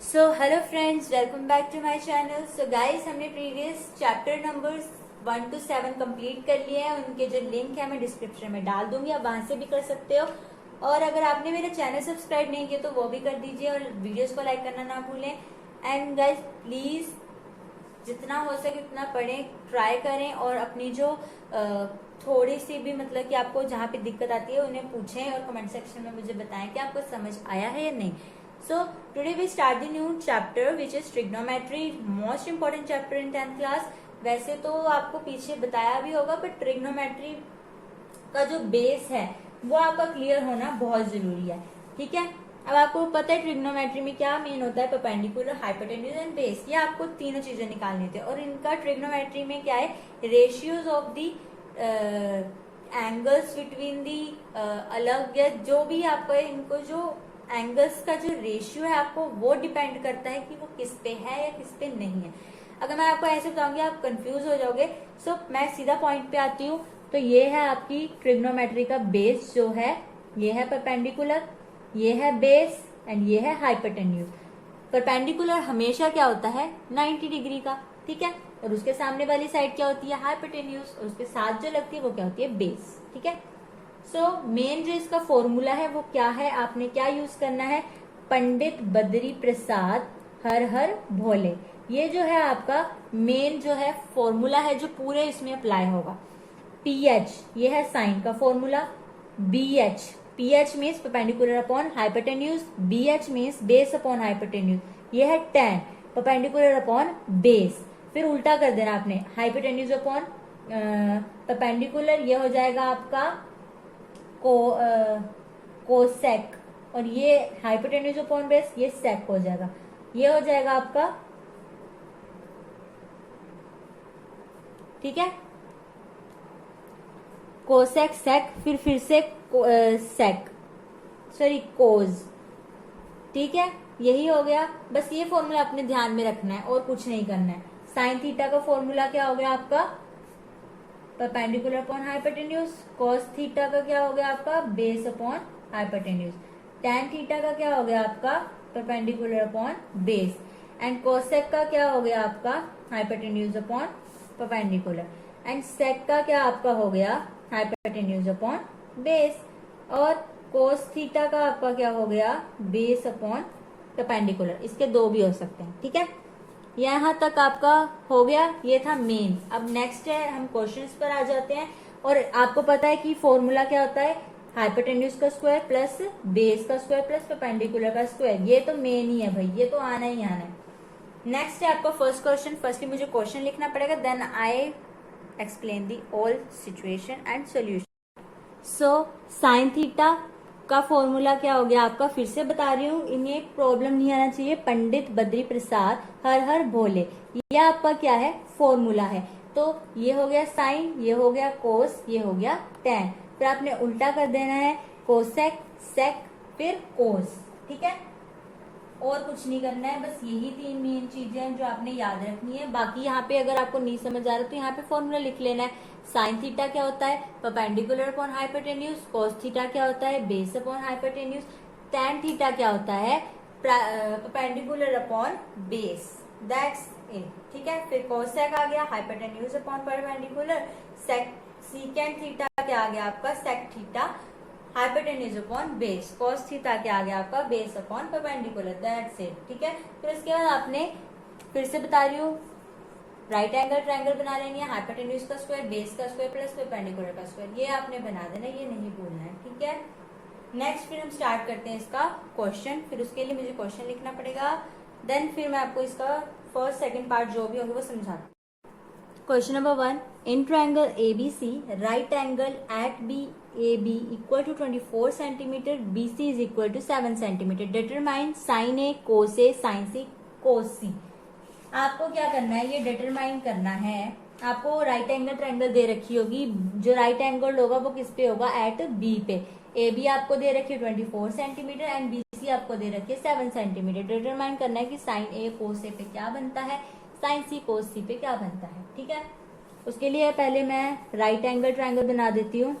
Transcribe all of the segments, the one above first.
So hello friends, welcome back to my channel. So guys, हमने previous chapter numbers 1 to 7 complete कर लिए हैं। उनके जो लिंक है मैं डिस्क्रिप्शन में डाल दूंगी, आप वहां से भी कर सकते हो। और अगर आपने मेरा चैनल सब्सक्राइब नहीं किया तो वो भी कर दीजिए और वीडियोस को लाइक करना ना भूलें। एंड गाइस प्लीज जितना हो सके उतना पढ़ें, ट्राई करें और अपनी जो थोड़ी सी भी मतलब कि आपको जहाँ पे दिक्कत आती है उन्हें पूछें और कमेंट सेक्शन में मुझे बताएं कि आपको समझ आया है या नहीं। So today we start the new chapter which is trigonometry, most important chapter in 10th class. वैसे तो आपको पीछे बताया भी होगा, बट ट्रिग्नोमेट्री का जो बेस है वो आपका क्लियर होना बहुत जरूरी है। ठीक है, अब आपको पता है ट्रिग्नोमेट्री में क्या मेन होता है, परपेंडिकुलर, हाइपोटेन्यूज एंड बेस। ये आपको तीनों चीजें निकालनी होती है। और इनका ट्रिग्नोमेट्री में क्या है, ratios of the angles between the अलग या जो भी आपको इनको जो एंगल्स का जो रेशियो है आपको वो डिपेंड करता है कि वो किस पे है या किस पे नहीं है। अगर मैं आपको ऐसे बताऊंगी आप कंफ्यूज हो जाओगे। सो मैं सीधा पॉइंट पे आती हूँ। तो ये है आपकी ट्रिग्नोमेट्री का बेस जो है, ये है परपेंडिकुलर, ये है बेस एंड ये है हाइपोटेन्यूज। परपेंडिकुलर हमेशा क्या होता है, 90 डिग्री का। ठीक है, और उसके सामने वाली साइड क्या होती है, हाइपोटेन्यूज, और उसके साथ जो लगती है वो क्या होती है, बेस। ठीक है, सो मेन जो इसका फॉर्मूला है वो क्या है, आपने क्या यूज करना है, पंडित बद्री प्रसाद हर हर भोले। ये जो है आपका मेन जो है फॉर्मूला है जो पूरे इसमें अप्लाई होगा। पीएच ये है साइन का formula, BH, PH means perpendicular upon hypotenuse, BH means base upon hypotenuse, ये है टेन परपेंडिकुलर अपॉन बेस। फिर उल्टा कर देना आपने, हाइपोटेन्यूज अपॉन परपेंडिकुलर, ये हो जाएगा आपका कोसेक, और ये हाइपोटेन्यूज अपॉन बेस, ये सेक हो जाएगा, ये हो जाएगा आपका। ठीक है, कोसेक सेक, फिर से सेक, सॉरी कोज। ठीक है, यही हो गया। बस ये फॉर्मूला अपने ध्यान में रखना है और कुछ नहीं करना है। साइन थीटा का फॉर्मूला क्या हो गया आपका, perpendicular upon hypotenuse. Cos theta का क्या हो गया आपका, base upon hypotenuse. Tan theta का क्या हो गया आपका, perpendicular upon base. And cosec का क्या हो गया आपका, हाइपोटेन्यूज अपॉन परपेंडिकुलर। एंड सेक का क्या आपका हो गया, हाइपोटेन्यूज अपॉन बेस। और कोस थीटा का आपका क्या हो गया, बेस अपॉन परपेंडिकुलर। इसके दो भी हो सकते हैं। ठीक है, यहाँ तक आपका हो गया, ये था मेन। अब नेक्स्ट है, हम क्वेश्चंस पर आ जाते हैं। और आपको पता है कि फॉर्मूला क्या होता है, हाइपोटेन्यूज का स्क्वायर प्लस बेस का स्क्वायर प्लस परपेंडिकुलर का स्क्वायर। ये तो मेन ही है भाई, ये तो आना ही आना है। नेक्स्ट है आपका फर्स्ट क्वेश्चन। फर्स्टली मुझे क्वेश्चन लिखना पड़ेगा, then I explain the all situation and solution. So sine theta का फॉर्मूला क्या हो गया आपका, फिर से बता रही हूँ, इन्हें प्रॉब्लम नहीं आना चाहिए। पंडित बद्री प्रसाद हर हर भोले, ये आपका क्या है, फॉर्मूला है। तो ये हो गया साइन, ये हो गया कोस, ये हो गया टेन। फिर आपने उल्टा कर देना है, कोसेक सेक फिर कोस। ठीक है, और कुछ नहीं करना है, बस यही तीन मेन चीजें हैं जो आपने याद रखनी है। बाकी यहाँ पे अगर आपको नहीं समझ आ रहा तो यहाँ पे फॉर्मूला लिख लेना है। साइन थीटा क्या होता है, perpendicular upon hypotenuse. Cos theta क्या होता है, base upon hypotenuse. Tan theta क्या होता है, perpendicular upon base. That's it. ठीक है, फिर कोसेक आ गया, hypotenuse upon perpendicular. Sec second theta क्या आ गया आपका, sec theta hypotenuse upon base. Cos theta क्या आ गया आपका, base upon perpendicular. That's it. ठीक है, फिर इसके बाद आपने, फिर से बता रही हूँ, राइट एंगल ट्रायंगल बना लेनी है, हाइपोटेन्यूज का स्क्वायर, बेस का स्क्वायर प्लस परपेंडिकुलर का स्क्वायर, ये आपने बना देना, ये नहीं भूलना है। ठीक है, नेक्स्ट फिर हम स्टार्ट करते हैं इसका क्वेश्चन। फिर उसके लिए मुझे क्वेश्चन लिखना पड़ेगा, देन फिर मैं आपको इसका फर्स्ट सेकंड पार्ट जो भी होगा वो समझाता हूँ। Question number 1. In triangle ABC, right angle at BAB equal to 24 centimeter, BC is equal to 7 centimeter. Determine sin A, cos A, sin C, cos C. आपको क्या करना है, ये डिटरमाइन करना है। आपको राइट एंगल ट्रायंगल दे रखी होगी, जो राइट एंगल होगा वो किस पे होगा, एट बी पे। ए बी आपको दे रखी है 24 सेंटीमीटर एंड बी सी आपको दे रखी है 7 सेंटीमीटर। डिटरमाइन करना है कि साइन ए कोस ए पे क्या बनता है, साइन सी कोस सी पे क्या बनता है। ठीक है, उसके लिए पहले मैं राइट एंगल ट्रायंगल बना देती हूँ।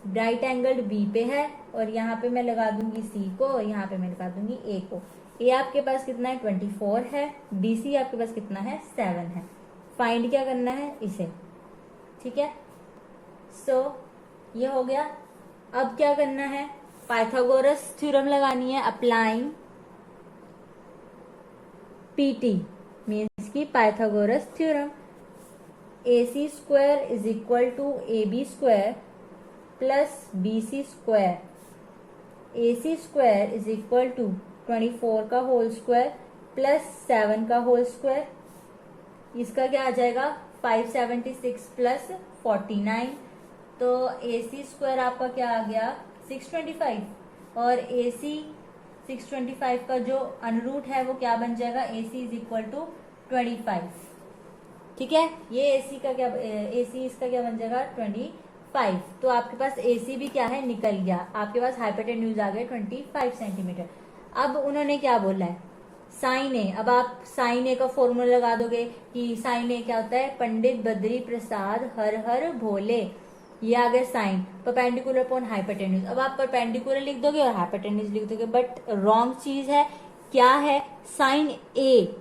राइट एंगल बी पे है और यहाँ पे मैं लगा दूंगी सी को और यहाँ पे मैं लगा दूंगी ए को। ए आपके पास कितना है 24 है, BC आपके पास कितना है 7 है। फाइंड क्या करना है इसे, ठीक है। सो ये हो गया। अब क्या करना है, पाइथागोरस थ्योरम लगानी है, अप्लाइंग PT मीन्स की Pythagoras theorem. AC square is equal to AB square plus BC square. AC square is equal to 24 का होल स्क्वायर प्लस 7 का होल स्क्वायर। इसका क्या आ जाएगा 576 प्लस 49। तो AC स्क्वायर आपका क्या आ गया 625 और AC 625 का जो अनरूट है वो क्या बन जाएगा AC इज इक्वल टू 25। ठीक है, ये AC का क्या AC इसका क्या बन जाएगा 25। तो आपके पास AC भी क्या है निकल गया, आपके पास हाइपोटेन्यूज आ गए 25 सेंटीमीटर। अब उन्होंने क्या बोला है साइन ए। अब आप साइन ए का फॉर्मूला लगा दोगे कि साइन ए क्या होता है पंडित बद्री प्रसाद हर हर भोले। ये आ गया साइन परपेंडिकुलर अपॉन हाइपोटेन्यूज। अब आप परपेंडिकुलर लिख दोगे और हाइपोटेन्यूज लिख दोगे, बट रॉन्ग चीज है। क्या है साइन ए,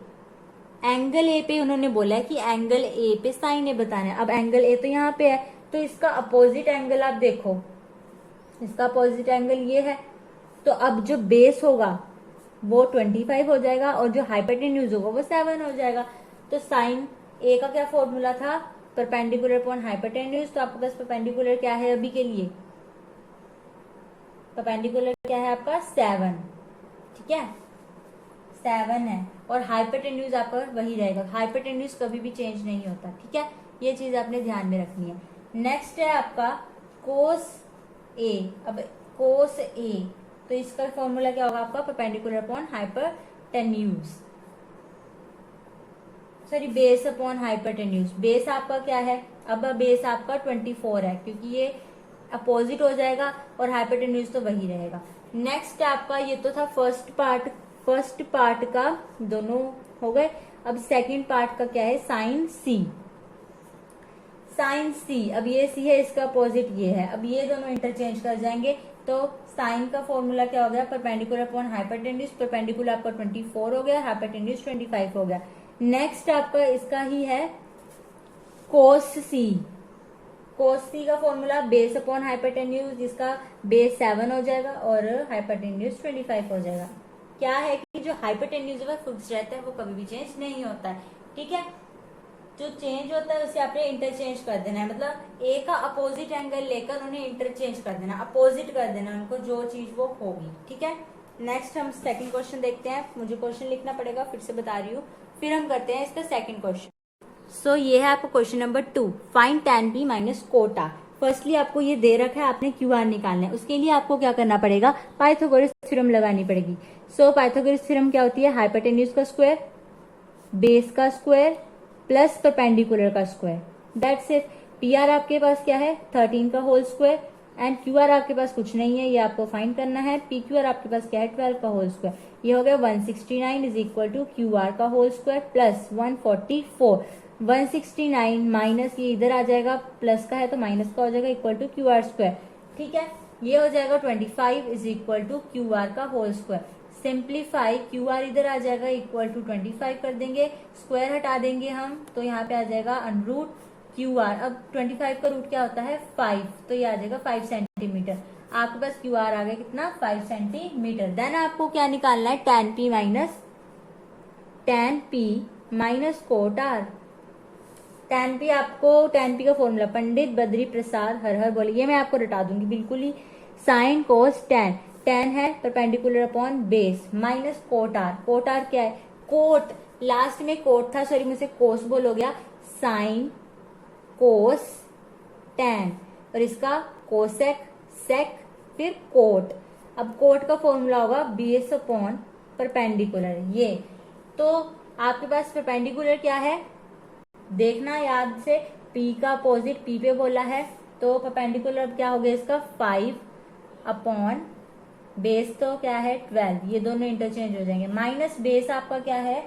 एंगल ए पे उन्होंने बोला है कि एंगल ए पे साइन ए बताना है। अब एंगल ए तो यहाँ पे है, तो इसका अपोजिट एंगल आप देखो, इसका अपोजिट एंगल ये है। तो अब जो बेस होगा वो 25 हो जाएगा और जो हाइपोटेन्यूज होगा वो 7 हो जाएगा। तो साइन ए का क्या फॉर्मूला था परपेंडिकुलर अपॉन हाइपोटेन्यूज। तो आपके पास परपेंडिकुलर क्या है अभी के लिए, परपेंडिकुलर क्या है आपका 7, ठीक है 7 है। और हाइपोटेन्यूज आपका वही रहेगा, हाइपोटेन्यूज कभी भी चेंज नहीं होता, ठीक है। ये चीज आपने ध्यान में रखनी है। नेक्स्ट है आपका कोस ए। अब कोस ए तो इसका फॉर्मूला क्या होगा आपका perpendicular upon hypotenuse, sorry base upon hypotenuse. Base आपका क्या है, अब बेस आपका 24 है क्योंकि ये अपोजिट हो जाएगा और हाइपोटेन्यूज तो वही रहेगा। नेक्स्ट आपका ये तो था फर्स्ट पार्ट का दोनों हो गए। अब सेकंड पार्ट का क्या है साइन सी। साइन सी, अब ये सी है इसका अपोजिट ये है, अब ये दोनों इंटरचेंज कर जाएंगे। तो साइन का फॉर्मूला क्या हो गया परपेंडिकुलर अपॉन हाइपोटेन्यूज। परपेंडिकुलर आपका 24 हो गया, हाइपोटेन्यूज 25 हो गया। नेक्स्ट आपका इसका ही है कोस सी। कोस सी का फॉर्मूला बेस अपॉन हाइपोटेन्यूज, जिसका बेस 7 हो जाएगा और हाइपोटेन्यूज 25 हो जाएगा। क्या है कि जो हाइपोटेन्यूज है फिक्स रहता है, वो कभी भी चेंज नहीं होता है, ठीक है। जो चेंज होता है उसे आपने इंटरचेंज कर देना है, मतलब ए का अपोजिट एंगल लेकर उन्हें इंटरचेंज कर देना, अपोजिट कर देना उनको जो चीज वो होगी, ठीक है। नेक्स्ट हम सेकंड क्वेश्चन देखते हैं। मुझे क्वेश्चन लिखना पड़ेगा, फिर से बता रही हूँ, फिर हम करते हैं इसका सेकंड क्वेश्चन। सो ये है आपको question number 2, find tan p minus कोटा। फर्स्टली आपको ये दे रखा है, आपने क्यू आर निकालना है। उसके लिए आपको क्या करना पड़ेगा पाइथागोरस थ्योरम लगानी पड़ेगी। सो पाइथागोरस थ्योरम क्या होती है हाइपोटेन्यूज का स्क्वायर, बेस का स्क्वायर प्लस परपेंडिकुलर का square, that's it. P R आपके पास क्या है 13 का whole square and Q R आपके पास कुछ नहीं है, ये आपको फाइंड करना है। पी क्यू आर आपके पास क्या है 12 का होल स्क्वायर। ये हो गया 169 is equal to Q R का होल स्क्वायर प्लस 144। 169 माइनस ये इधर आ जाएगा, प्लस का है तो माइनस का हो जाएगा, equal to Q R square, ठीक है। ये हो जाएगा 25 is equal to Q R का whole square. Simplify Q R इधर आ जाएगा इक्वल टू 25 कर देंगे, स्क्वायर हटा देंगे हम तो यहाँ पे आ जाएगा अनरूट क्यू आर। अब 25 का रूट क्या होता है 5, तो ये आ जाएगा 5 सेंटीमीटर। आपके पास क्यू आर आ गया कितना 5 सेंटीमीटर। देन आपको क्या निकालना है tan p minus cot R. tan p का फॉर्मूला पंडित बद्री प्रसाद हर हर बोले, ये मैं आपको रटा दूंगी बिल्कुल ही। साइन कोस tan है perpendicular upon base minus cot R. Cot R क्या है कोट, लास्ट में कोट था, सॉरी मुझसे कोस बोल हो गया। साइन कोस tan और इसका कोसेक सेक फिर कोट। अब कोट का फॉर्मूला होगा बेस अपॉन परपेंडिकुलर। ये तो आपके पास परपेंडिकुलर क्या है देखना याद से, P का अपोजिट P पे बोला है, तो परपेंडिकुलर क्या हो गया इसका 5 अपॉन बेस तो क्या है 12, ये दोनों इंटरचेंज हो जाएंगे। माइनस बेस आपका क्या है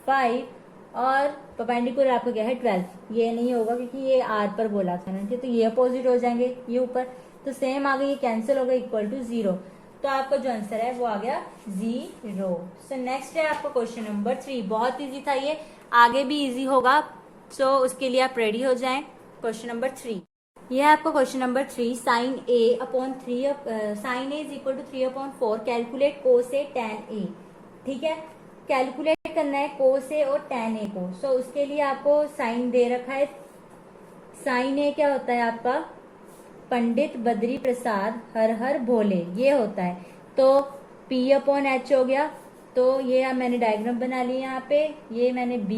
5 और परपेंडिकुलर आपका क्या है 12, ये नहीं होगा क्योंकि ये आर पर बोला था ना, तो ये अपोजिट हो जाएंगे ये ऊपर, तो सेम आ गई, ये कैंसिल हो गई इक्वल टू 0। तो आपका जो आंसर है वो आ गया 0। सो नेक्स्ट है आपका क्वेश्चन नंबर 3। बहुत इजी था ये, आगे भी इजी होगा, सो उसके लिए आप रेडी हो जाएं। क्वेश्चन नंबर 3, यह है आपका question number 3। Sine A upon 3 sine A is equal to 3/4 calculate cos A tan A. ठीक है, कैलकुलेट करना है कोस ए और tan ए को। सो उसके लिए आपको साइन दे रखा है। साइन ए क्या होता है आपका, पंडित बद्री प्रसाद हर हर भोले, ये होता है। तो P/H हो गया। तो ये मैंने डायग्राम बना लिया यहाँ पे, ये मैंने B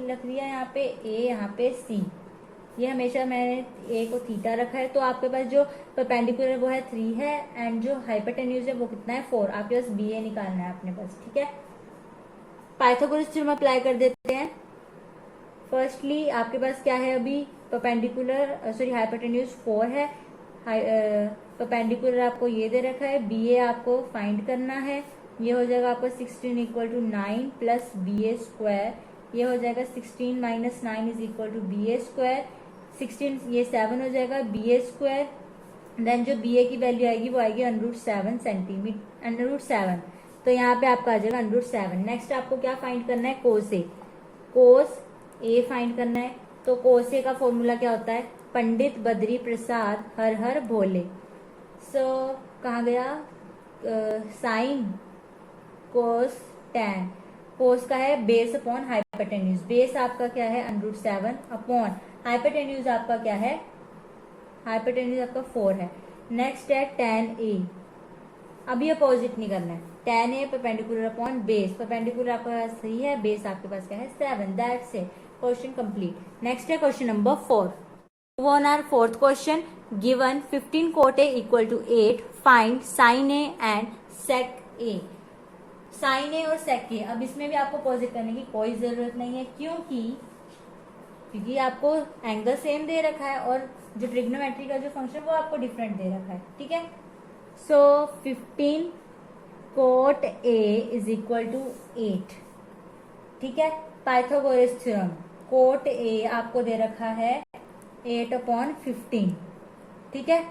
लिख लिया यहाँ पे, A यहाँ पे C। ये हमेशा मैंने A को थीटा रखा है। तो आपके पास जो परपेंडिकुलर वो है 3 है, एंड जो हाइपोटेन्यूज है वो कितना है 4। आपके पास BA निकालना है अपने पास। ठीक है, पाइथागोरस थ्योरम अप्लाई कर देते हैं। फर्स्टली आपके पास क्या है, अभी परपेंडिकुलर हाइपोटेन्यूज 4 है। परपेंडिकुलर आपको ये दे रखा है, BA आपको फाइंड करना है। ये हो जाएगा आपका 16 equal to 9 plus BA square. ये हो जाएगा 16 minus 9 is equal to BA square. 16 ये 7 हो जाएगा BA स्क्वायर। देन जो BA की वैल्यू आएगी वो आएगी √7 सेंटीमीटर, √7। तो यहाँ पे आपका आ जाएगा √7। नेक्स्ट आपको क्या फाइंड करना है, cos A. Cos A find करना है। तो कोस ए का फॉर्मूला क्या होता है, पंडित बद्री प्रसाद हर हर भोले। सो कहाँ गया, साइन कोस tan। कोस का है बेस अपॉन हाइपोटेन्यूज। बेस आपका क्या है √7 अपॉन हाइपोटेन्यूज आपका क्या है, हाइपोटेन्यूज आपका 4 है। नेक्स्ट है tan a। अभी अपोजिट नहीं करना है, tan a perpendicular upon base. Perpendicular आपके पास 3 है, बेस आपके पास क्या है 7। That's it, question complete. Next है question number 4। On our fourth question, given 15 cot A equal to 8, find sin A and sec A। sin A और sec A, अब इसमें भी आपको अपोजिट करने की कोई जरूरत नहीं है, क्योंकि आपको एंगल सेम दे रखा है और जो ट्रिग्नोमेट्री का जो फंक्शन वो आपको डिफरेंट दे रखा है। ठीक है, so 15 cot A is equal to 8। ठीक है, पाइथागोरस थ्योरम, cot A आपको दे रखा है 8/15। ठीक है,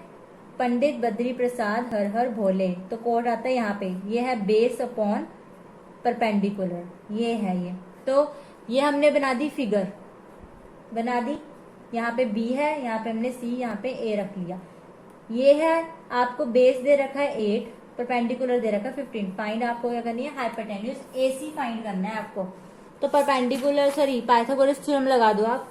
पंडित बद्री प्रसाद हर हर भोले, तो कोड आता है यहाँ पे, ये है बेस अपॉन परपेंडिकुलर, ये है ये। तो ये हमने बना दी, फिगर बना दी। यहाँ पे B है, यहाँ पे हमने C, यहाँ पे A रख लिया। ये है आपको बेस दे रखा है 8, परपेंडिकुलर दे रखा है 15। फाइंड आपको क्या करनी है, हाइपोटेन्यूज AC फाइंड करना है आपको। तो परपेंडिकुलर पाइथागोरस थ्योरम लगा दो आप।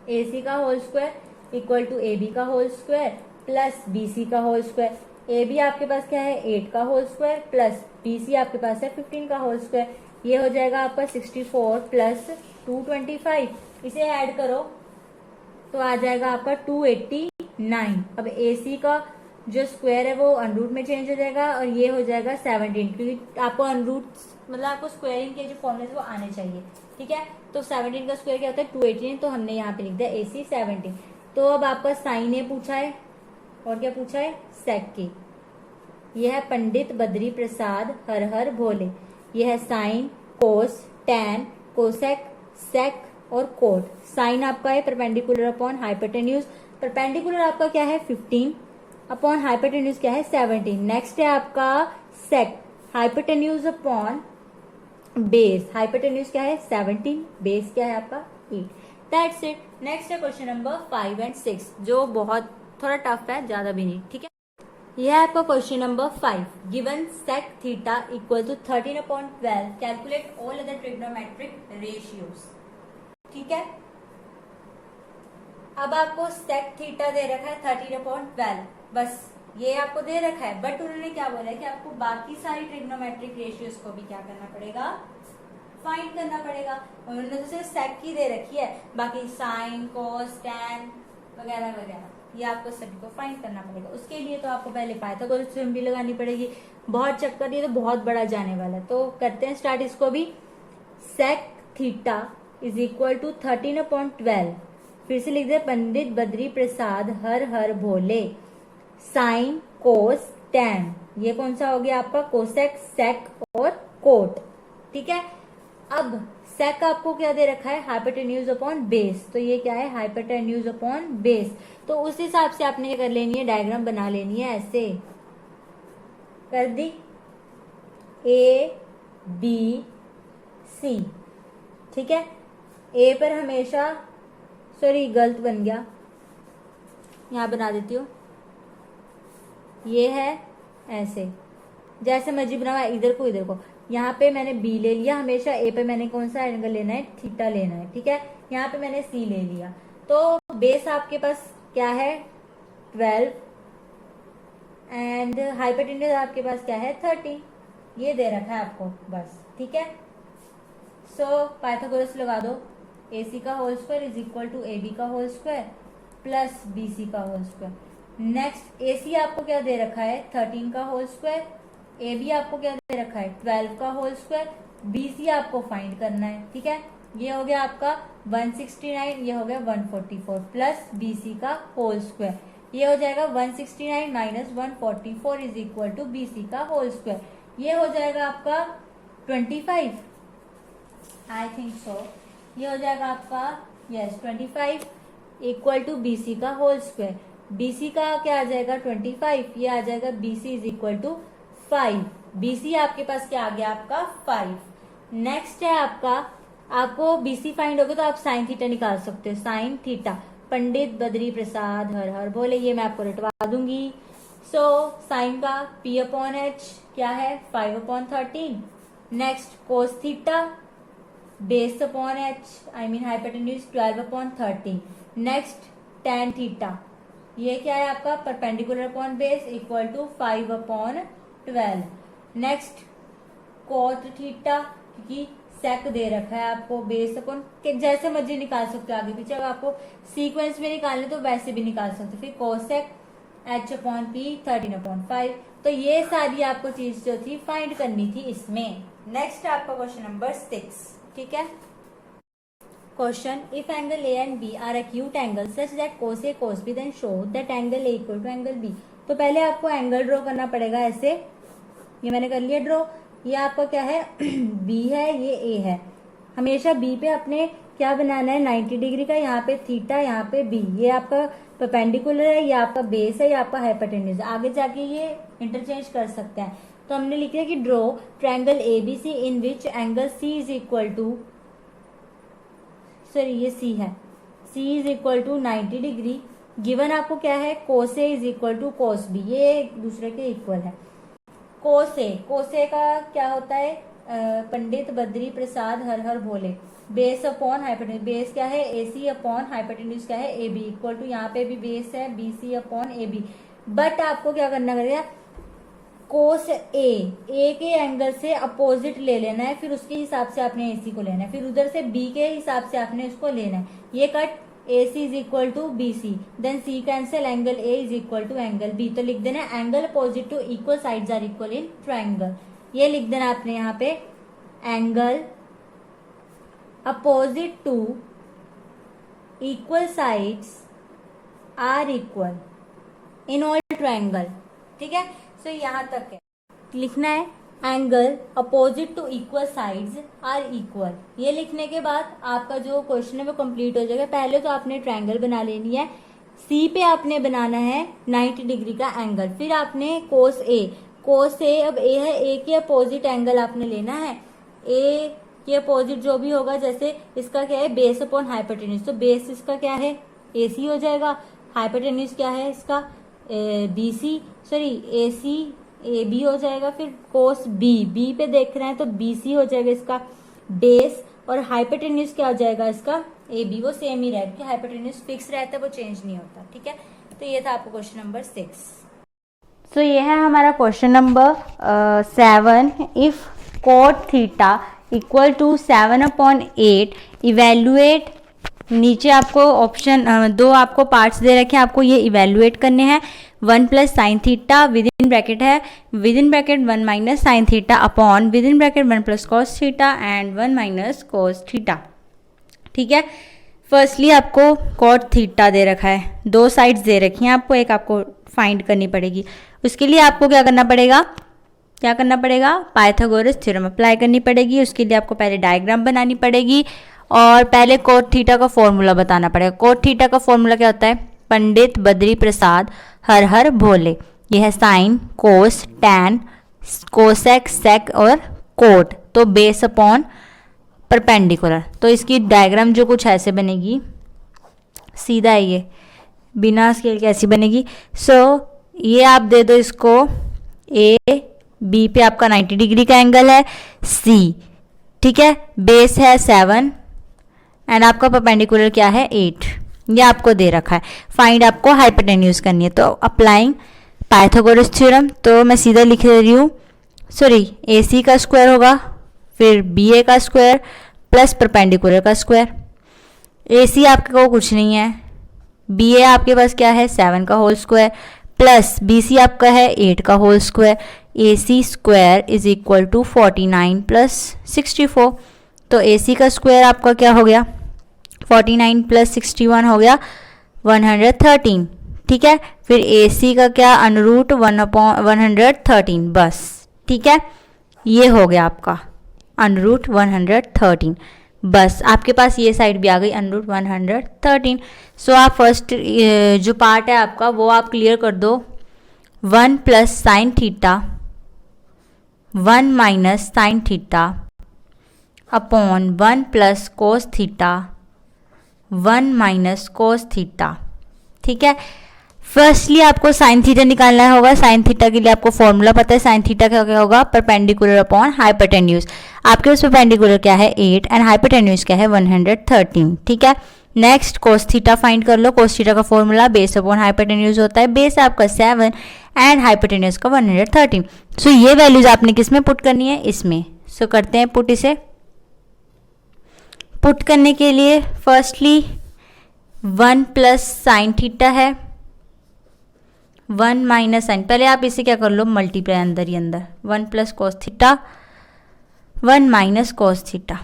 AC का whole square equal to AB का होल स्क्वायर प्लस BC का होल स्क्वायर। AB आपके पास क्या है 8 का होल स्क्वायर प्लस BC आपके पास है 15 का होल स्क्वायर। ये हो जाएगा आपका 64 प्लस 225। इसे ऐड करो तो आ जाएगा आपका 289। अब AC का जो स्क्वायर है वो अनरूट में चेंज हो जाएगा और ये हो जाएगा 17, क्योंकि आपको अनरूट मतलब आपको स्क्वायरिंग के जो फॉर्मूले वो आने चाहिए। ठीक है, तो 17 का स्क्वायर क्या होता है 218, तो हमने यहाँ पे लिख दिया AC 17। तो अब आपका साइन ए पूछा है और क्या पूछा है, सेक के। यह है पंडित बद्री प्रसाद हर हर भोले। यह है साइन, कोस, टैन, कोसेक, सेक और कोट। साइन आपका है परपेंडिकुलर अपॉन हाइपोटेन्यूज। परपेंडिकुलर आपका क्या है 15 अपॉन हाइपोटेन्यूज क्या है 17। नेक्स्ट है आपका सेक, हाइपोटेन्यूज अपॉन बेस। हाइपोटेन्यूज क्या है 17, बेस क्या है आपका 8। That's it. नेक्स्ट है क्वेश्चन नंबर 5 एंड 6, जो बहुत थोड़ा टफ है, ज्यादा भी नहीं। ठीक है, यह है आपका question number 5। Given sec theta equal to 13/12, calculate all other trigonometric ratios. ठीक है, अब आपको सेक थीटा दे रखा है 13/12, बस ये आपको दे रखा है। बट उन्होंने क्या बोला है कि आपको बाकी सारी ट्रिग्नोमेट्रिक रेशियोज को भी क्या करना पड़ेगा, फाइंड करना पड़ेगा। उन्होंने तो सिर्फ सेक की दे रखी है, बाकी साइन, कोस, टैन वगैरह वगैरह ये आपको सभी को फाइंड करना पड़ेगा। उसके लिए तो आपको पहले पाइथागोरस थ्योरम भी लगानी पड़ेगी। बहुत चक्कर, ये तो बहुत बड़ा जाने वाला है, तो करते हैं स्टार्ट इसको भी। Sec theta is equal to 13/12। फिर से लिख दे, पंडित बद्री प्रसाद हर हर भोले। साइन, कोस, टैन, ये कौन सा हो गया आपका, कोसेक, सेक और कोट। ठीक है, अब सेक आपको क्या दे रखा है, हाइपोटेन्यूज अपॉन बेस, तो ये क्या है हाइपोटेन्यूज अपॉन बेस। तो उस हिसाब से आपने क्या कर लेनी है, डायग्राम बना लेनी है ऐसे। कर दी, ए बी सी, ठीक है। ए पर हमेशा, सॉरी गलत बन गया, यहाँ बना देती हूँ, ये है ऐसे, जैसे मर्जी बनाओ, इधर को इधर को। यहाँ पे मैंने बी ले लिया, हमेशा ए पे मैंने कौन सा एंगल लेना है, थीटा लेना है, ठीक है। यहाँ पे मैंने सी ले लिया, तो बेस आपके पास क्या है 12 एंड हाइपोटेन्यूज आपके पास क्या है 30, ये दे रखा है आपको बस, ठीक है। सो पाइथागोरस लगा दो, ए सी का whole square is equal to A B का whole square plus B C का whole square. Next A C आपको क्या दे रखा है 13 का होल स्क्वायर, ए बी आपको क्या दे रखा है 12 का होल स्क्वायर, बी सी आपको फाइंड करना है, ठीक है। ये हो गया आपका 169, ये हो गया 144 प्लस बी सी का होल स्क्वायर, ये हो जाएगा 169 minus 144 is equal to B C का होल स्क्वायर, ये हो जाएगा आपका 25, आई थिंक सो, ये हो जाएगा आपका yes 25 equal to B C का होल स्क्वायर। बी सी का क्या आ जाएगा 25, ये आ जाएगा B C is equal to 5, B C आपके पास क्या आ गया आपका 5। नेक्स्ट है आपका, आपको बी सी फाइंड होगा तो आप साइन थीटा निकाल सकते हो, साइन थीटा, पंडित बद्री प्रसाद हर हर बोले, ये मैं आपको रटवा दूंगी। सो साइन का p अपॉन एच क्या है 5/13, next cos theta base upon H, I mean hypotenuse 12/13, next tan theta, ये क्या है आपका perpendicular upon base equal to 5/12, next cot theta, क्योंकि सेक दे रखा है आपको बेस अपॉन, जैसे मर्जी निकाल सकते हो आगे पीछे, अगर आपको सीक्वेंस में निकालने तो वैसे भी निकाल सकते हो। फिर कोसेक एच अपॉन पी 13/5, तो ये सारी आपको चीज जो थी फाइंड करनी थी इसमें। नेक्स्ट आपका क्वेश्चन नंबर 6, ठीक है। Question, if angle A and B are acute angle such that cos A cos B then show that angle A equal to angle B. तो पहले आपको एंगल ड्रॉ करना पड़ेगा ऐसे, ये मैंने कर लिया ड्रॉ, ये आपका क्या है बी है, ये ए है, हमेशा बी पे अपने क्या बनाना है 90 डिग्री का, यहाँ पे थीटा, यहाँ पे बी, ये आपका परपेंडिकुलर है, ये आपका बेस है, ये आपका हाइपोटेन्यूज, आगे जाके ये इंटरचेंज कर सकते हैं। तो हमने लिख दिया कि draw triangle ABC in which angle C is equal to, sorry ये सी है, C is equal to 90 degree, given आपको क्या है cos A is equal to cos B, ये एक दूसरे के इक्वल है। कोस ए का क्या होता है पंडित बद्री प्रसाद हर हर भोले, बेस अपॉन हाइपोटेन्यूज, बेस क्या है ए सी अपॉन हाइपोटेन्यूज क्या है ए बी इक्वल टू, यहाँ पे भी बेस है B C upon A B, but आपको क्या करना पड़ेगा कोस ए के एंगल से अपोजिट ले लेना है, फिर उसके हिसाब से आपने ए सी को लेना है, फिर उधर से बी के हिसाब से आपने उसको लेना है, ये cut A C is equal to B C, then C cancel, angle A is equal to angle B, तो लिख देना angle opposite to equal sides are equal in triangle, ये लिख देना आपने यहाँ पे angle opposite to equal sides are equal in all triangle, ठीक है। सो यहाँ तक है, लिखना है angle opposite to equal sides are equal, ये लिखने के बाद आपका जो क्वेश्चन है वो कंप्लीट हो जाएगा। पहले तो आपने ट्रायंगल बना लेनी है, सी पे आपने बनाना है 90 डिग्री का एंगल, फिर आपने कोस ए, अब ए है, ए के अपोजिट एंगल आपने लेना है, ए के अपोजिट जो भी होगा, जैसे इसका क्या है बेस अपॉन हाइपोटेन्यूज, तो बेस इसका क्या है ए सी हो जाएगा, हाइपोटेन्यूज क्या है इसका B C, sorry A C A B हो जाएगा, फिर कोस बी पे देख रहे हैं तो बी सी हो जाएगा इसका बेस, और हाइपोटेन्यूज क्या हो जाएगा इसका ए बी, वो सेम ही रहेगा क्योंकि हाइपोटेन्यूज फिक्स रहता है, वो चेंज नहीं होता, ठीक है। तो ये था आपको क्वेश्चन नंबर 6। ये है हमारा question number 7, if cot theta equal to 7/8 evaluate, नीचे आपको ऑप्शन 2 आपको पार्ट्स दे रखे हैं, आपको ये इवेल्युएट करने हैं, 1 plus sine theta within bracket है, within bracket 1 minus sine theta upon within bracket 1 plus cos theta and 1 minus cos theta, ठीक है। फर्स्टली आपको कॉट थीटा दे रखा है, 2 साइड्स दे रखी हैं आपको, एक आपको फाइंड करनी पड़ेगी, उसके लिए आपको क्या करना पड़ेगा पाइथागोरस थ्योरम अप्लाई करनी पड़ेगी, उसके लिए आपको पहले डायग्राम बनानी पड़ेगी और पहले कोट थीटा का फॉर्मूला बताना पड़ेगा। कोट थीटा का फॉर्मूला क्या होता है, पंडित बद्री प्रसाद हर हर भोले, ये है साइन कोस टैन कोसेक, सेक और कोट, तो बेस अपॉन परपेंडिकुलर। तो इसकी डायग्राम जो कुछ ऐसे बनेगी, सीधा है ये, बिना स्केल के ऐसी बनेगी। सो ये आप दे दो इसको, ए बी पे आपका 90 डिग्री का एंगल है, सी, ठीक है, बेस है 7 एंड आपका परपेंडिकुलर क्या है 8, ये आपको दे रखा है। फाइंड आपको हाइपोटेन्यूज करनी है, तो अप्लाइंग पाइथागोरस थ्योरम, तो मैं सीधा लिख दे रही हूँ, सॉरी ए सी का स्क्वायर होगा, फिर बी ए का स्क्वायर प्लस परपेंडिकुलर का स्क्वायर। ए सी आपके को कुछ नहीं है, बी ए आपके पास क्या है 7 का whole square, plus B C आपका है 8 का whole square. A C square is equal to 49 plus 64, तो ए सी का स्क्वायर आपका क्या हो गया 49 प्लस 61 हो गया 113, ठीक है। फिर ए सी का क्या √ 113 बस, ठीक है, ये हो गया आपका √ 113 बस। आपके पास ये साइड भी आ गई √ 113। सो आप फर्स्ट जो पार्ट है आपका वो आप क्लियर कर दो, 1 plus sine theta 1 minus sine theta upon 1 plus cos theta 1 minus cos theta, ठीक है। फर्स्टली आपको साइन थीटा निकालना होगा। साइन थीटा के लिए आपको फॉर्मूला पता है, साइन थीटा का क्या होगा परपेंडिकुलर अपॉन हाइपोटेन्यूज। आपके पास परपेंडिकुलर क्या है 8 एंड हाइपोटेन्यूज क्या है 113, ठीक है। नेक्स्ट कोस थीटा फाइंड कर लो। कोस थीटा का फॉर्मूला बेस अपॉन हाइपोटेन्यूज होता है, बेस आपका 7 एंड हाइपोटेन्यूज का 113। सो ये वैल्यूज आपने किस में पुट करनी है, इसमें। सो करते हैं पुट। इसे पुट करने के लिए फर्स्टली 1 प्लस साइन थीटा है 1 माइनस साइन, पहले आप इसे क्या कर लो मल्टीप्लाई अंदर ही अंदर, 1 plus cos theta 1 minus cos theta,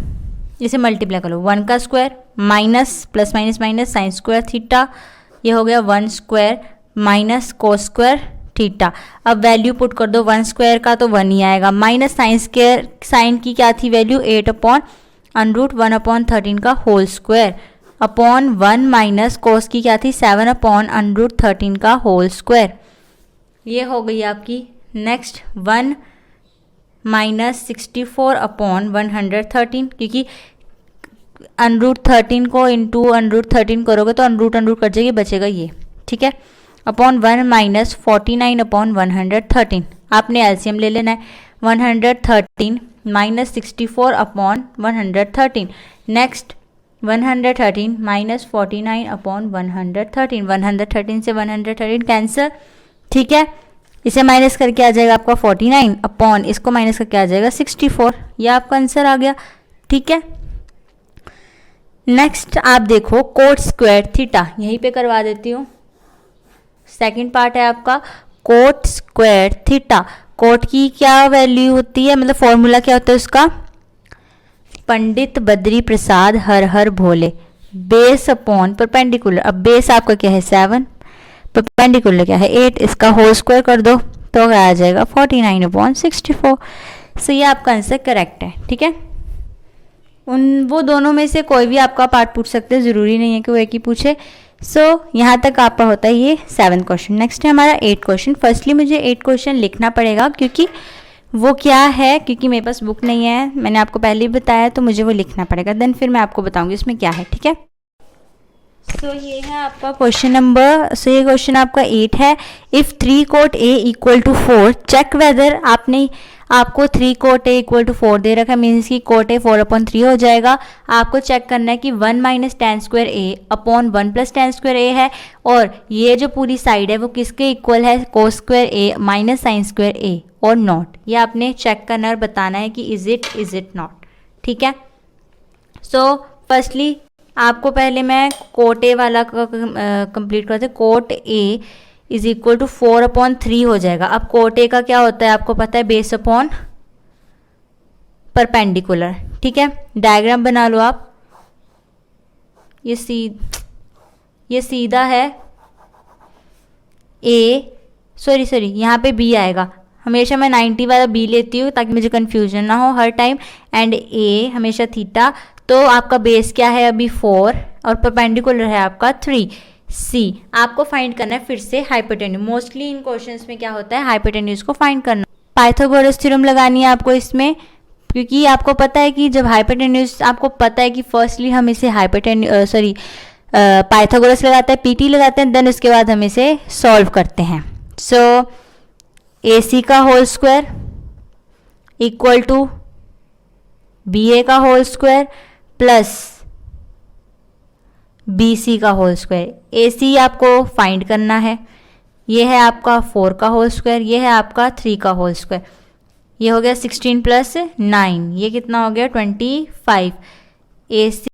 इसे मल्टीप्लाई कर लो 1 का square minus plus minus minus sine square theta, ये हो गया 1 square minus cos square theta. अब वैल्यू पुट कर दो 1 स्क्वायर का तो 1 ही आएगा, माइनस साइन स्क्वायर, साइन की क्या थी वैल्यू 8 अपॉन √ 1/13 का whole square upon 1 minus cos की क्या थी 7 अपॉन √ 13 का होल स्क्वायर। ये हो गई आपकी। नेक्स्ट 1 माइनस 64 अपॉन 113, क्योंकि √ 13 को इंटू √ 13 करोगे तो √ कट जाएगी, बचेगा ये, ठीक है, अपॉन 1 माइनस 49 अपॉन 113। आपने एलसीएम ले लेना है, 113 minus 64 upon 113। Next 113 minus 49 upon 113, 113 से 113 कैंसर, ठीक है। इसे माइनस करके आ जाएगा आपका 49 अपॉन इसको माइनस करके आ जाएगा 64, यह आपका आंसर आ गया, ठीक है। नेक्स्ट आप देखो कोट स्क्वायर थीटा, यहीं पे करवा देती हूँ। सेकंड पार्ट है आपका कोट स्क्वायर थीटा। कोट की क्या वैल्यू होती है, मतलब फॉर्मूला क्या होता है उसका, पंडित बद्री प्रसाद हर हर भोले, बेस अपॉन परपेंडिकुलर। अब बेस आपका क्या है 7, परपेंडिकुलर क्या है 8, इसका होल स्क्वायर कर दो तो क्या आ जाएगा 49 अपॉन 64। सो ये आपका आंसर करेक्ट है, ठीक है। वो दोनों में से कोई भी आपका पार्ट पूछ सकते हैं, ज़रूरी नहीं है कि वो एक ही पूछे। सो यहाँ तक आपका होता है ये 7 क्वेश्चन। नेक्स्ट है हमारा 8 क्वेश्चन। फर्स्टली मुझे 8 क्वेश्चन लिखना पड़ेगा, क्योंकि वो क्या है, क्योंकि मेरे पास बुक नहीं है, मैंने आपको पहले ही बताया, तो मुझे वो लिखना पड़ेगा, देन फिर मैं आपको बताऊंगी इसमें क्या है, ठीक है। सो ये है आपका क्वेश्चन नंबर, सो ये क्वेश्चन आपका 8 है। If 3 cot A equal to 4 check whether, आपको 3 कोट A इक्वल टू 4 दे रखा है, मीन्स की कोट A 4/3 हो जाएगा। आपको चेक करना है कि 1 minus tan square A upon 1 plus tan square A है, और ये जो पूरी साइड है वो किसके इक्वल है, cos square A minus sine square A और नॉट। ये आपने चेक करना और बताना है कि इज इट नॉट, ठीक है। सो फर्स्टली आपको पहले मैं कोट ए वाला कंप्लीट करते, cot A is equal to 4/3 हो जाएगा। अब कोट ए का क्या होता है आपको पता है, बेस अपॉन परपेंडिकुलर, ठीक है। डायग्राम बना लो आप, ये सीधा है ए, सॉरी यहाँ पे बी आएगा। हमेशा मैं 90 वाला बी लेती हूँ ताकि मुझे कंफ्यूजन ना हो हर टाइम, एंड ए हमेशा थीटा। तो आपका बेस क्या है अभी 4 और परपेंडिकुलर है आपका 3। सी आपको फाइंड करना है फिर से हाइपोटेन्यूज। मोस्टली इन क्वेश्चंस में क्या होता है, हाइपोटेन्यूज को फाइंड करना। पाइथागोरस थ्योरम लगानी है आपको इसमें, क्योंकि आपको पता है कि जब हाइपोटेन्यूज, आपको पता है कि फर्स्टली हम इसे पाइथागोरस लगाते हैं, पीटी लगाते हैं, देन उसके बाद हम इसे सॉल्व करते हैं। सो AC का whole square equal to BA का होल स्क्वायर प्लस BC का होल स्क्वायर। AC आपको फाइंड करना है, ये है आपका 4 का होल स्क्वायर, ये है आपका 3 का होल स्क्वायर। ये हो गया 16 प्लस 9, ये कितना हो गया 25। AC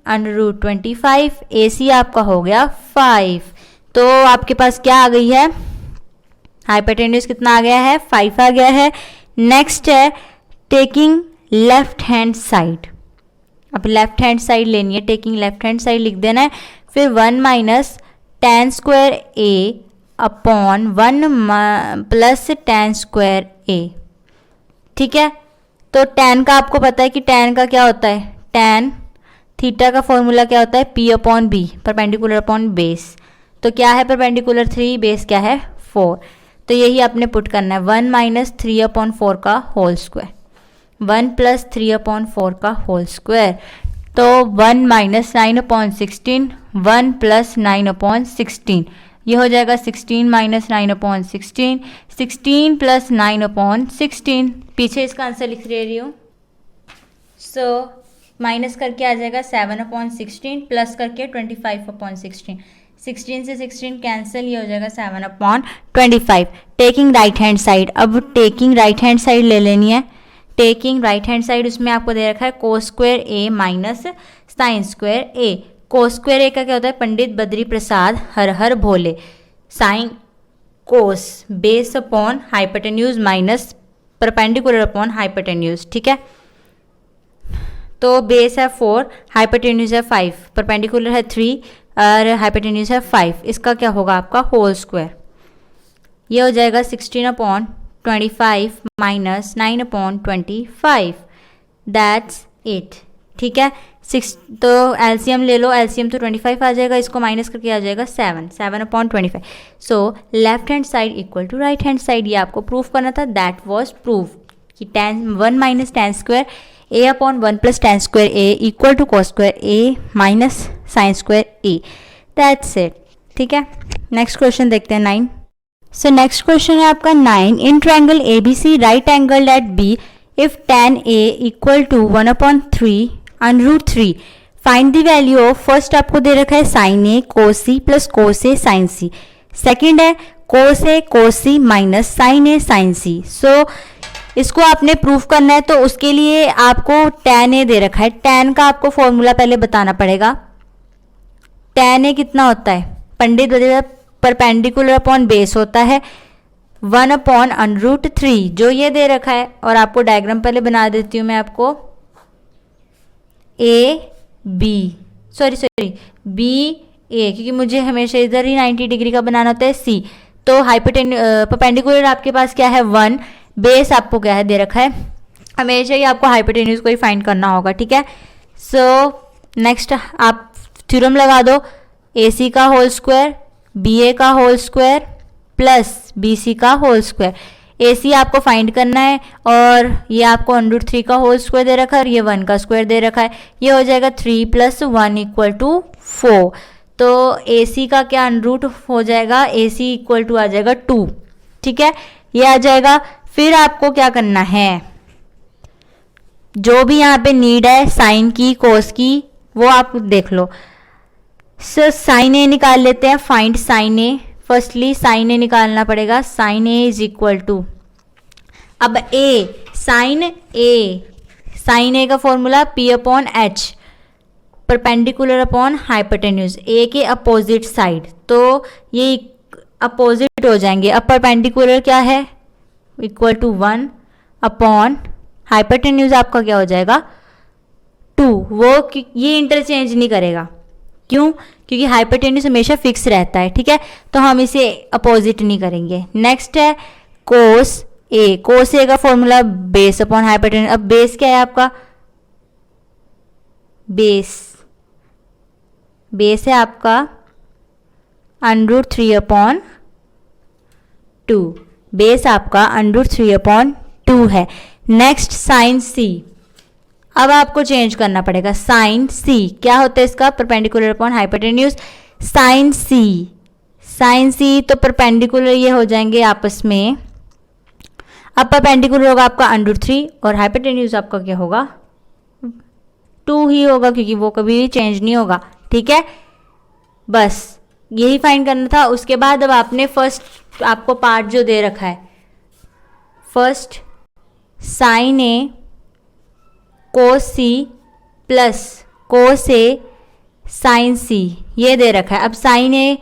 अंडर रूट 25, AC आपका हो गया 5। तो आपके पास क्या आ गई है, हाइपोटेन्यूज कितना आ गया है, 5 आ गया है। नेक्स्ट है टेकिंग लेफ्ट हैंड साइड। अब लेफ्ट हैंड साइड लेनी है, टेकिंग लेफ्ट हैंड साइड लिख देना है, फिर 1 minus tan square A upon 1 plus tan square A। ठीक है, तो tan का आपको पता है कि tan का क्या होता है, tan थीटा का फॉर्मूला क्या होता है, P upon B, perpendicular upon base. तो क्या है परपेंडिकुलर 3, बेस क्या है 4। तो यही आपने पुट करना है, 1 माइनस 3 अपॉन 4 का होल स्क्वायर, 1 प्लस 3 अपॉन 4 का होल स्क्वायर। तो 1 माइनस 9 अपॉन 16, 1 प्लस 9 अपॉन 16, ये हो जाएगा 16 माइनस 9 अपॉन 16, 16 प्लस 9 अपॉन 16। पीछे इसका आंसर लिख दे रही हूँ। सो माइनस करके आ जाएगा 7 अपॉन 16 प्लस करके 25 अपॉन 16, 16 से 16 कैंसिल, ये हो जाएगा 7 upon 25। Taking right hand side, अब टेकिंग राइट हैंड साइड ले लेनी है। टेकिंग राइट हैंड साइड, उसमें आपको दे रखा है cos square A minus sine square A। Cos square A का क्या होता है, पंडित बद्री प्रसाद हर हर भोले। Sine cos base upon hypotenuse minus perpendicular upon hypotenuse. ठीक है, तो बेस है 4, हाइपोटेन्यूज है 5, परपेंडिकुलर है 3 और हाइपोटेन्यूज है 5। इसका क्या होगा आपका होल स्क्वायर, ये हो जाएगा 16 अपॉन 25 माइनस 9 अपॉन 25, दैट्स 8। ठीक है, 6, तो एलसीएम ले लो, एलसीएम तो 25 आ जाएगा, इसको माइनस करके आ जाएगा 7 upon 25। So left hand side equal to right hand side, ये आपको प्रूफ करना था, दैट वाज प्रूफ कि 1 minus tan square A upon 1 plus tan square A equal to cos square A minus sine square A, that's it. ठीक है, next question देखते हैं 9। So next question है आपका 9, in triangle ABC right angle at B if tan A equal to 1 upon 3 under root 3 find the value of, first आपको दे रखा है sin A cos C plus cos A sin C, second है cos A cos C minus sin A sin C। So इसको आपने proof करना है, तो उसके लिए आपको tan A दे रखा है, tan का आपको फॉर्मूला पहले बताना पड़ेगा। tan A कितना होता है, Pandit Badri perpendicular upon base होता है 1 अपॉन अंडर रूट 3, जो ये दे रखा है। और आपको डायग्राम पहले बना देती हूँ मैं आपको, बी ए, क्योंकि मुझे हमेशा इधर ही 90 डिग्री का बनाना होता है C। तो परपेंडिकुलर आपके पास क्या है 1, बेस आपको क्या है दे रखा है, हमेशा ही आपको हाइपोटेन्यूज को ही फाइंड करना होगा। ठीक है, सो नेक्स्ट आप थ्योरम लगा दो, AC का होल स्क्वायर BA का होल स्क्वायर प्लस BC का होल स्क्वायर। AC आपको फाइंड करना है और ये आपको अंडर रूट 3 का होल स्क्वायर दे रखा है और ये 1 का स्क्वायर दे रखा है, ये हो जाएगा 3 प्लस 1 इक्वल टू 4। तो AC का क्या अंडर रूट हो जाएगा, AC इक्वल टू आ जाएगा 2। ठीक है, ये आ जाएगा। फिर आपको क्या करना है, जो भी यहाँ पे नीड है साइन की कोस की वो आप देख लो। सर साइन ए निकाल लेते हैं, find sine A. Firstly sine A निकालना पड़ेगा, sine A is equal to, अब ए साइन ए का formula P upon H, perpendicular upon hypotenuse, A के अपोजिट साइड, तो ये अपोजिट हो जाएंगे। अब परपेंडिकुलर क्या है, इक्वल टू 1 अपॉन हाइपोटेन्यूज आपका क्या हो जाएगा 2। वो ये इंटरचेंज नहीं करेगा, क्यों, क्योंकि हाइपोटेन्यूज हमेशा फिक्स रहता है। ठीक है, तो हम इसे अपोजिट नहीं करेंगे। नेक्स्ट है कोस ए का फॉर्मूला बेस अपॉन हाइपोटेन्यूज। अब बेस क्या है आपका, बेस है आपका अंडर रूट 3 अपॉन 2। बेस आपका √3/2 है। नेक्स्ट साइन सी, अब आपको चेंज करना पड़ेगा। साइन सी क्या होता है इसका, परपेंडिकुलर अपॉन हाइपोटेन्यूज। साइन सी तो परपेंडिकुलर ये हो जाएंगे आपस में। अब परपेंडिकुलर होगा आपका √3 और हाइपोटेन्यूज आपका क्या होगा 2 ही होगा, क्योंकि वो कभी भी चेंज नहीं होगा। ठीक है, बस यही फाइंड करना था। उसके बाद अब आपने फर्स्ट आपको पार्ट जो दे रखा है, फर्स्ट साइन ए कोस सी प्लस कोस ए साइन सी, ये दे रखा है। अब साइन ए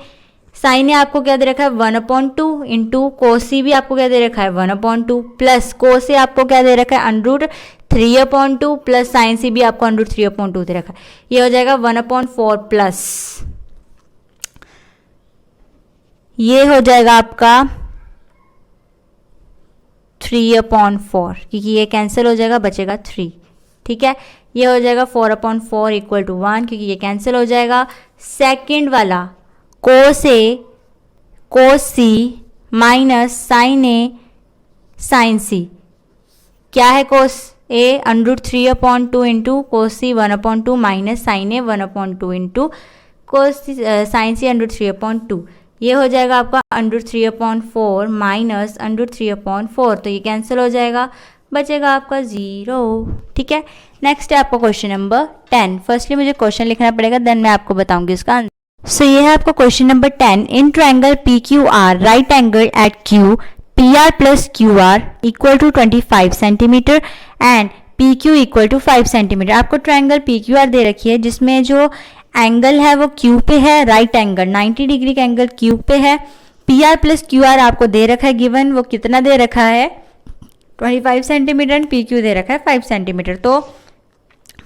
आपको क्या दे रखा है 1/2 इंटू कोस सी भी आपको क्या दे रखा है 1/2 प्लस कोस ए आपको क्या दे रखा है √3/2 प्लस साइन सी भी आपको √3/2 दे रखा है। ये हो जाएगा 1/4 प्लस ये हो जाएगा आपका 3/4, क्योंकि ये कैंसिल हो जाएगा, बचेगा 3। ठीक है, ये हो जाएगा 4/4 इक्वल टू 1, क्योंकि ये कैंसिल हो जाएगा। सेकेंड वाला कोस A cos C minus sign A sign सी, क्या है कोस ए √3/2 इंटू कोस सी 1/2 माइनस साइन ए 1/2 इंटू कोस साइन सी √3/2। ये हो जाएगा आपका √3/4 माइनस √3/4, तो ये कैंसिल हो जाएगा, बचेगा आपका 0। ठीक है, नेक्स्ट है आपका क्वेश्चन नंबर 10। फर्स्टली मुझे क्वेश्चन लिखना पड़ेगा, देन मैं आपको बताऊंगी उसका आंसर। सो ये है आपका question number 10। In triangle PQR right angle at Q PR plus QR equal to 25 centimetre and PQ equal to 5 centimetre. आपको ट्रायंगल PQR दे रखी है जिसमें जो एंगल है वो Q पे है, राइट एंगल 90 डिग्री का एंगल Q पे है। PR प्लस QR आपको दे रखा है गिवन, वो कितना दे रखा है 25 सेंटीमीटर एंड PQ दे रखा है 5 सेंटीमीटर। तो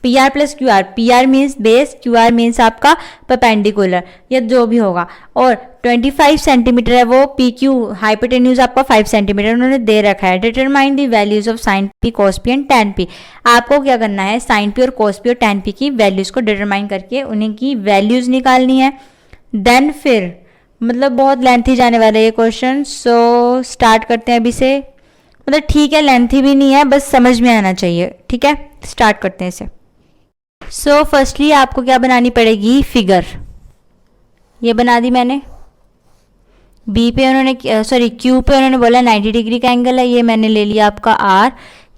PR plus QR, PR means base, QR means आपका परपेंडिकुलर या जो भी होगा, और 25 सेंटीमीटर है वो PQ, हाइपोटेन्यूज आपका 5 सेंटीमीटर उन्होंने दे रखा है। Determine the values of sine P cos P and tan P। आपको क्या करना है, साइन P और cos P और tan P की वैल्यूज को डिटरमाइन करके उन्हीं की वैल्यूज निकालनी है। देन फिर मतलब बहुत लेंथी जाने वाला है ये क्वेश्चन, सो स्टार्ट करते हैं अभी से। मतलब ठीक है, लेंथी भी नहीं है, बस समझ में आना चाहिए। ठीक है, स्टार्ट करते हैं इसे। सो फर्स्टली आपको क्या बनानी पड़ेगी, फिगर। ये बना दी मैंने। बी पे उन्होंने सॉरी क्यू पे उन्होंने बोला 90 डिग्री का एंगल है, ये मैंने ले लिया आपका R,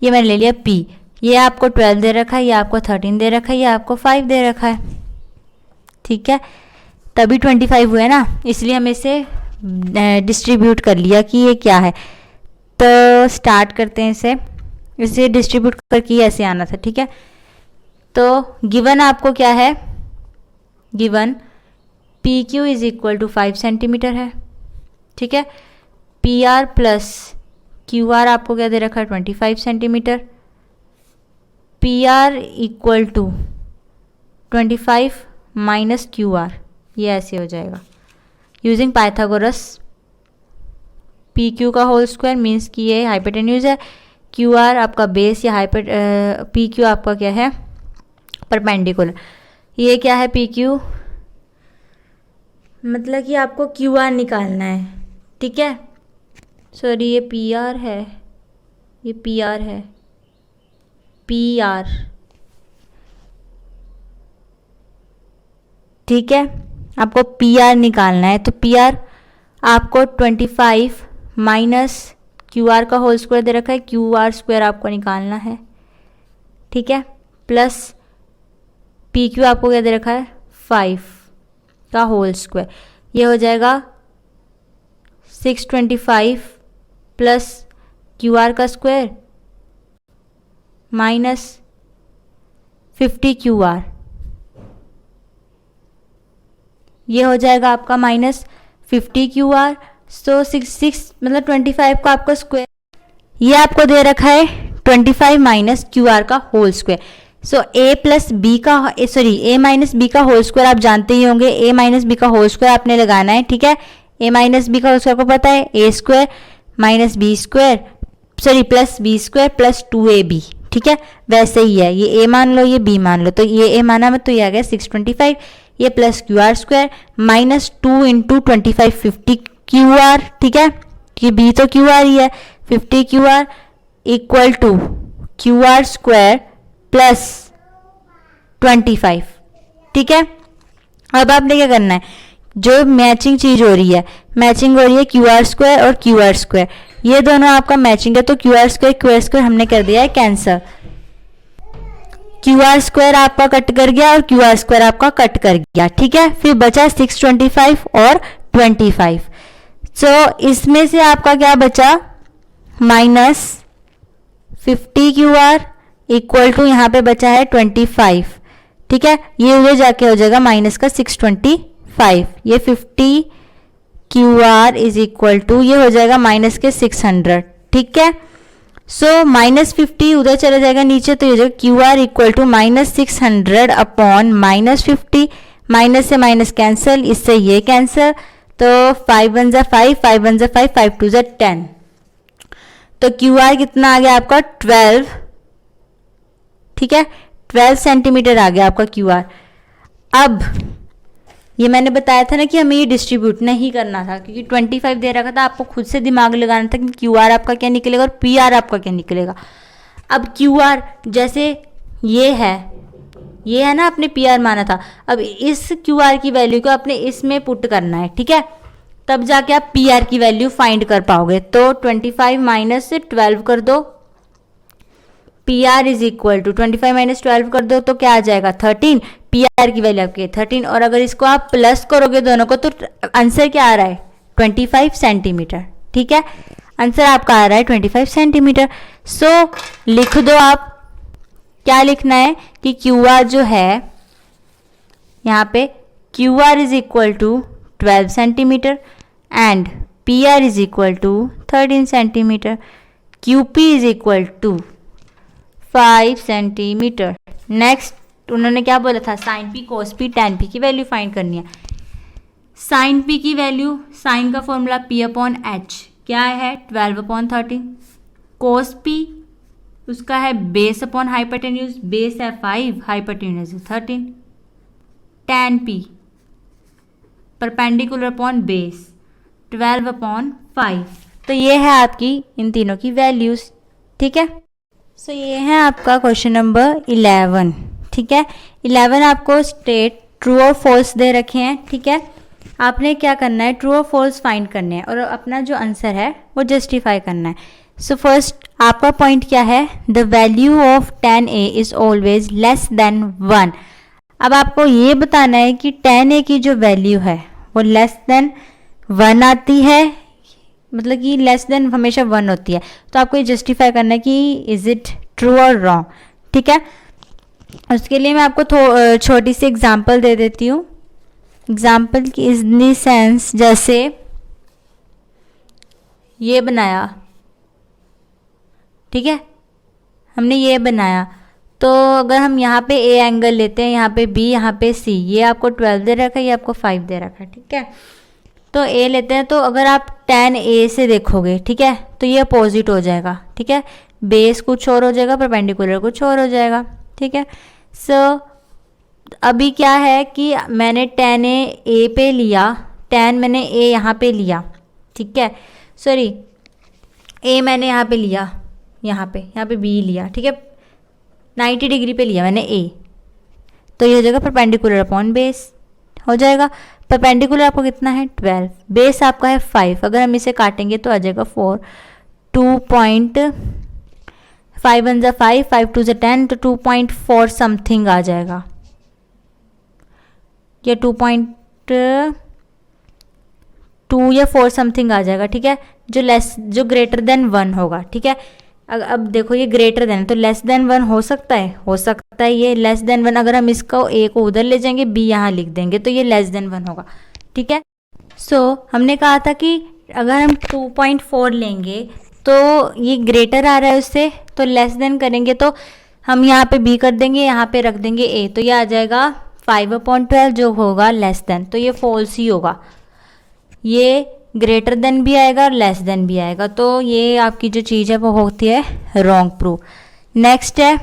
ये मैंने ले लिया P। ये आपको 12 दे रखा है, ये आपको 13 दे रखा है, ये आपको 5 दे रखा है। ठीक है, तभी 25 हुआ है ना, इसलिए हम इसे डिस्ट्रीब्यूट कर लिया कि ये क्या है। तो स्टार्ट करते हैं इसे डिस्ट्रीब्यूट करके ऐसे आना था। ठीक है, तो गिवन आपको क्या है, given PQ is equal to 5 centimetre है। ठीक है, PR प्लस QR आपको क्या दे रखा है 25 centimetre. PR equal to 25 minus QR, ये ऐसे हो जाएगा यूजिंग पाइथागोरस। PQ का होल स्क्वायर मीन्स कि ये हाइपोटेन्यूज है, QR आपका बेस या PQ आपका क्या है परपेंडिकुलर। ये क्या है PQ, मतलब कि आपको QR निकालना है। ठीक है, सॉरी ये PR है, ये PR है, PR। ठीक है, आपको PR निकालना है, तो PR आपको 25 माइनस QR का होल स्क्वायर दे रखा है, QR स्क्वायर आपको निकालना है। ठीक है, प्लस PQ आपको क्या दे रखा है 5 का होल स्क्वायर, ये हो जाएगा 625 प्लस QR का स्क्वायर माइनस 50 QR, ये हो जाएगा आपका माइनस 50 QR। सो 66 मतलब 25 का आपका स्क्वायर, ये आपको दे रखा है 25 माइनस QR का whole square. So A plus B का सॉरी A माइनस बी का होल स्क्वायर आप जानते ही होंगे, A माइनस बी का होल स्क्वायर आपने लगाना है। ठीक है, A माइनस बी का होल स्क्वायर को पता है A square minus B square sorry plus B square plus 2AB। ठीक है, वैसे ही है, ये A मान लो, ये B मान लो, तो ये A माना मैं, तो ये आ गया 625, ये plus QR square minus 2 into 25 50 QR। ठीक है, कि बी तो क्यू आर ही है, 50 Q R equal to Q R square plus 25। ठीक है, अब आपने क्या करना है, जो मैचिंग चीज हो रही है, मैचिंग हो रही है क्यू आर स्क्वायर और क्यू आर स्क्वायर, ये दोनों आपका मैचिंग है, तो क्यू आर स्क्वायर हमने कर दिया है कैंसर। क्यू आर स्क्वायर आपका कट कर गया और क्यू आर स्क्वायर आपका कट कर गया। ठीक है, फिर बचा 625 और 25। सो इसमें से आपका क्या बचा, minus 50 Q R equal to यहाँ पे बचा है 25। ठीक है, ये उधर जाके हो जाएगा माइनस का 625, ये 50 Q R is equal to ये हो जाएगा माइनस के 600। ठीक है, सो माइनस 50 उधर चला जाएगा नीचे, तो ये जो Q R equal to minus 600 upon minus 50, minus से माइनस कैंसिल, इससे ये कैंसिल, तो 5 1 जा 5, 5 1 जा 5, 5 2 जा 10, तो क्यू आर कितना आ गया आपका 12। ठीक है, 12 सेंटीमीटर आ गया आपका क्यू आर। अब ये मैंने बताया था ना कि हमें ये डिस्ट्रीब्यूट नहीं करना था, क्योंकि 25 दे रखा था, आपको खुद से दिमाग लगाना था कि क्यू आर आपका क्या निकलेगा और पी आर आपका क्या निकलेगा। अब क्यू आर जैसे ये है ना, अपने पी आर माना था, अब इस क्यू आर की वैल्यू को अपने इसमें पुट करना है। ठीक है, तब जाके आप पी आर की वैल्यू फाइंड कर पाओगे। तो 25 माइनस 12 कर दो, P R is equal to 25 minus 12 कर दो तो क्या आ जाएगा 13, पी आर की वैल्यू आपकी 13, और अगर इसको आप प्लस करोगे दोनों को तो आंसर क्या आ रहा है 25 सेंटीमीटर। ठीक है, आंसर आपका आ रहा है 25 सेंटीमीटर। सो लिख दो आप, क्या लिखना है कि क्यू आर जो है यहाँ पे Q R is equal to 12 centimetre and P R is equal to 13 centimetre, Q P is equal to 5 centimetre. Next उन्होंने क्या बोला था, sine P cos P tan P की वैल्यू फाइंड करनी है। साइन पी की वैल्यू, साइन का formula P upon H क्या है 12 अपॉन 13, कोस पी उसका है बेस अपॉन हाइपोटेन्यूज, बेस है 5, हाइपोटेन्यूज है 13, tan P perpendicular upon base 12 upon 5। तो ये है आपकी इन तीनों की वैल्यूज। ठीक है, सो ये है आपका क्वेश्चन नंबर 11। ठीक है, 11 आपको स्टेट ट्रू और फॉल्स दे रखे हैं। ठीक है, आपने क्या करना है, ट्रू और फॉल्स फाइंड करने हैं और अपना जो आंसर है वो जस्टिफाई करना है। सो फर्स्ट आपका पॉइंट क्या है, the value of tan a is always less than 1। अब आपको ये बताना है कि tan a की जो वैल्यू है वो लेस देन 1 आती है, मतलब कि लेस देन हमेशा 1 होती है, तो आपको ये जस्टिफाई करना है कि इज इट ट्रू और रॉन्ग। ठीक है, उसके लिए मैं आपको छोटी सी एग्जांपल दे देती हूँ। एग्जांपल की इज द सेंस, जैसे ये बनाया, ठीक है, हमने ये बनाया, तो अगर हम यहाँ पे ए एंगल लेते हैं, यहाँ पे बी, यहाँ पे सी, ये आपको 12 दे रखा है, ये आपको 5 दे रखा है। ठीक है, तो ए लेते हैं, तो अगर आप tan ए से देखोगे, ठीक है, तो ये अपोजिट हो जाएगा। ठीक है, बेस कुछ और हो जाएगा, परपेंडिकुलर कुछ और हो जाएगा। ठीक है, सो अभी क्या है कि मैंने tan ए पे लिया, tan मैंने ए यहाँ पे लिया, ठीक है, सॉरी ए मैंने यहाँ पे लिया, यहाँ पे बी लिया, ठीक है, 90 डिग्री पे लिया मैंने ए, तो ये हो जाएगा परपेंडिकुलर अपॉन बेस हो जाएगा। परपेंडिकुलर आपको कितना है 12, बेस आपका है 5, अगर हम इसे काटेंगे तो आ जाएगा 4, 2.5 1 जा 5, 5 2 जा 10, तो 2.4 समथिंग आ जाएगा, या 2.2 या 4 समथिंग आ जाएगा। ठीक है, जो ग्रेटर देन 1 होगा। ठीक है, अब देखो ये ग्रेटर देन, तो लेस देन 1 हो सकता है ये लेस देन 1, अगर हम इसको ए को उधर ले जाएंगे, बी यहाँ लिख देंगे, तो ये लेस देन 1 होगा। ठीक है, सो हमने कहा था कि अगर हम 2.4 लेंगे तो ये ग्रेटर आ रहा है उससे, तो लेस देन करेंगे तो हम यहाँ पे बी कर देंगे, यहाँ पे रख देंगे ए, तो ये आ जाएगा 5/12 जो होगा लेस देन, तो ये फॉल्स ही होगा, ये ग्रेटर देन भी आएगा और लेस देन भी आएगा, तो ये आपकी जो चीज़ है वो होती है रॉन्ग प्रूफ। नेक्स्ट है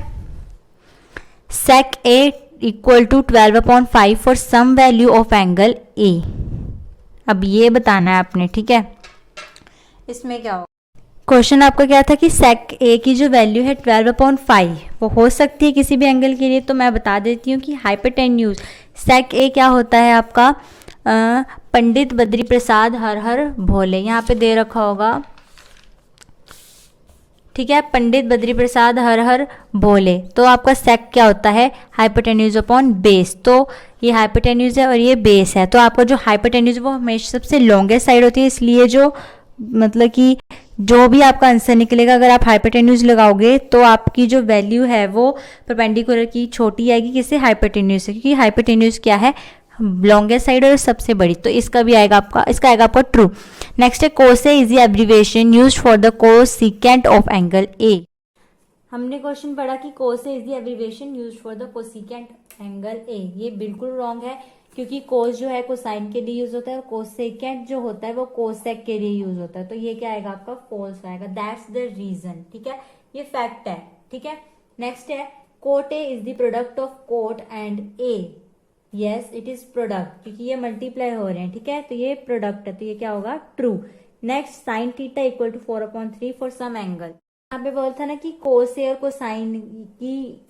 sec A equal to 12/5 for some value of angle A। अब ये बताना है आपने। ठीक है, इसमें क्या होगा? क्वेश्चन आपका क्या था कि सेक ए की जो वैल्यू है 12/5 वो हो सकती है किसी भी एंगल के लिए, तो मैं बता देती हूँ कि हाइपोटेन्यूज सेक ए क्या होता है आपका पंडित बद्री प्रसाद हर हर भोले, यहाँ पे दे रखा होगा, ठीक है, पंडित बद्री प्रसाद हर हर भोले। तो आपका सेक क्या होता है? Hypotenuse upon base. तो ये हाइपोटेन्यूज है और ये बेस है, तो आपका जो हाइपोटेन्यूज वो हमेशा सबसे लॉन्गेस्ट साइड होती है, इसलिए जो मतलब कि जो भी आपका आंसर निकलेगा अगर आप हाइपोटेन्यूज लगाओगे तो आपकी जो वैल्यू है वो परपेंडिकुलर की छोटी आएगी, किससे? हाइपोटेन्यूज से, क्योंकि हाइपोटेन्यूज क्या है? लॉन्गेस्ट साइड और सबसे बड़ी, तो इसका भी आएगा आपका, इसका आएगा आपका ट्रू। नेक्स्ट है कोसे is the abbreviation used for the cosecant of angle A. हमने क्वेश्चन पढ़ा कि कोसे is the abbreviation used for the cosecant angle A. ये बिल्कुल रॉन्ग है, क्योंकि कोस जो है कोसाइन के लिए यूज होता है और कोसेकेंट जो होता है वो कोसेक के लिए यूज होता है, तो ये क्या आएगा आपका? फॉल्स आएगा। दैट्स द रीजन, ठीक है, ये फैक्ट है, ठीक है। नेक्स्ट है cot A is the product of cot and A. Yes it is product, क्योंकि ये मल्टीप्लाई हो रहे हैं, ठीक है, तो ये प्रोडक्ट है, तो ये क्या होगा? True. Next sine theta equal to 4/3 for some angle. यहाँ पे बोला था ना कि कोसे और कोसाइन की,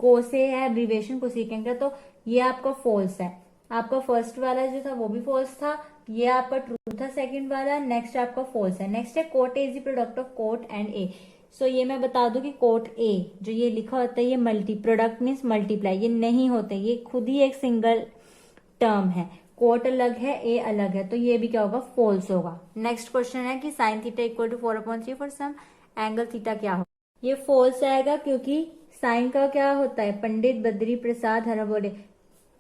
कोसे है एब्रिविएशन कोसिकेंट का, तो ये आपका फॉल्स है। आपका फर्स्ट वाला जो था वो भी फॉल्स था, ये आपका ट्रू था सेकंड वाला। नेक्स्ट आपका फॉल्स है। नेक्स्ट है cot A is the product of cot and A. So ये मैं बता दूं कि कोट ए जो ये लिखा होता है ये मल्टी प्रोडक्ट मीन्स मल्टीप्लाई, ये नहीं होते, ये खुद ही एक सिंगल टर्म है। कोट अलग है, ए अलग है, तो ये भी क्या होगा? फॉल्स होगा। नेक्स्ट क्वेश्चन है कि sine theta equal to 4/3 for some angle theta क्या होगा? ये फॉल्स आएगा, क्योंकि साइन का क्या होता है? पंडित बद्री प्रसाद हर बोले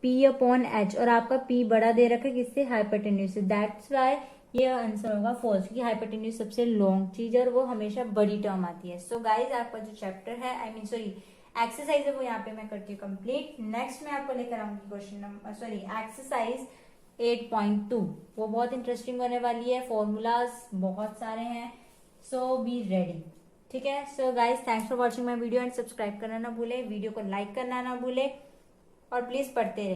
P/H, और आपका P बड़ा दे रखा है किससे? हाइपोटेन्यूज से। दैट्स वाई ये आंसर होगा फॉल्स, क्योंकि हाइपोटेन्यूज सबसे लॉन्ग चीज है और वो हमेशा बड़ी टर्म आती है। सो गाइज आपका जो चैप्टर है, आई मीन सॉरी एक्सरसाइज है, वो यहाँ पे मैं करती हूँ कंप्लीट। नेक्स्ट मैं आपको लेकर आऊंगी क्वेश्चन नंबर सॉरी एक्सरसाइज 8.2। वो बहुत इंटरेस्टिंग होने वाली है, फॉर्मूलाज बहुत सारे हैं, सो बी रेडी, ठीक है। So guys thanks for watching my video and subscribe करना ना भूले, वीडियो को लाइक करना ना भूले और प्लीज पढ़ते रहे।